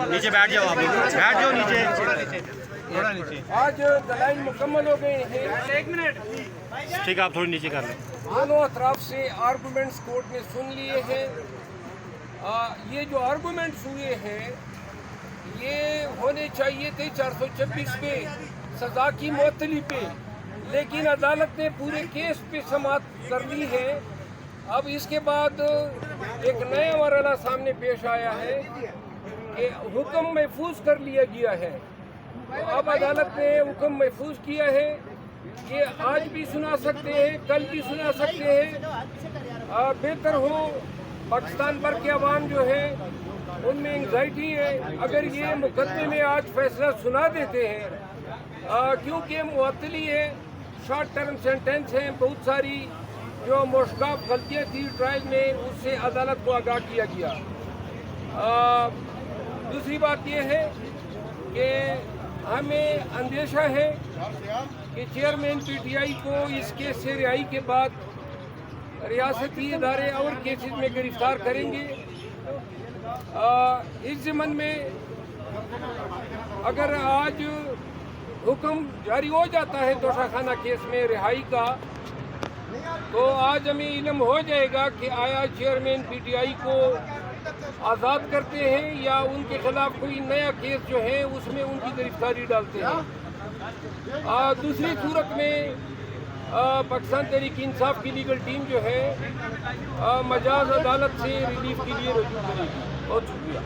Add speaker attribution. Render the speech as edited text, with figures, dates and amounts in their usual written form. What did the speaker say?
Speaker 1: نیچے بیٹھ جاؤ، آپ بیٹھ جاؤ نیچے،
Speaker 2: تھوڑا نیچے۔
Speaker 3: آج دلائل مکمل ہو گئے ہیں۔
Speaker 2: ایک منٹ۔
Speaker 1: ٹھیک ہے، آپ تھوڑی نیچے کر لیں۔
Speaker 3: دونوں اطراف سے آرگومنٹس کورٹ نے سن لیے ہیں۔ یہ جو آرگومنٹس ہوئے ہیں یہ ہونے چاہیے تھے 426 پہ، سزا کی معطلی پہ، لیکن عدالت نے پورے کیس پہ سماعت کر لی ہے۔ اب اس کے بعد ایک نیا مرحلہ سامنے پیش آیا ہے کہ حکم محفوظ کر لیا گیا ہے۔ اب عدالت نے حکم محفوظ کیا ہے کہ آج بھی سنا سکتے ہیں، کل بھی سنا سکتے ہیں۔ بہتر ہو پاکستان بھر کے عوام جو ہے ان میں انگزائٹی ہے، اگر یہ مقدمے میں آج فیصلہ سنا دیتے ہیں، کیونکہ معطلی ہے، شارٹ ٹرم سینٹنس ہیں، بہت ساری جو مشکوک غلطیاں تھی ٹرائل میں اس سے عدالت کو آگاہ کیا گیا۔ دوسری بات یہ ہے کہ ہمیں اندیشہ ہے کہ چیئرمین پی ٹی آئی کو اس کیس سے رہائی کے بعد ریاستی ادارے اور کیسز میں گرفتار کریں گے۔ اس ضمن میں اگر آج حکم جاری ہو جاتا ہے توشہ خانہ کیس میں رہائی کا، تو آج ہمیں علم ہو جائے گا کہ آیا چیئرمین پی ٹی آئی کو آزاد کرتے ہیں یا ان کے خلاف کوئی نیا کیس جو ہے اس میں ان کی گرفتاری ڈالتے ہیں۔ دوسری صورت میں پاکستان تحریک انصاف کی لیگل ٹیم جو ہے مجاز عدالت سے ریلیف کے لیے رجوع کرے گی۔ بہت شکریہ۔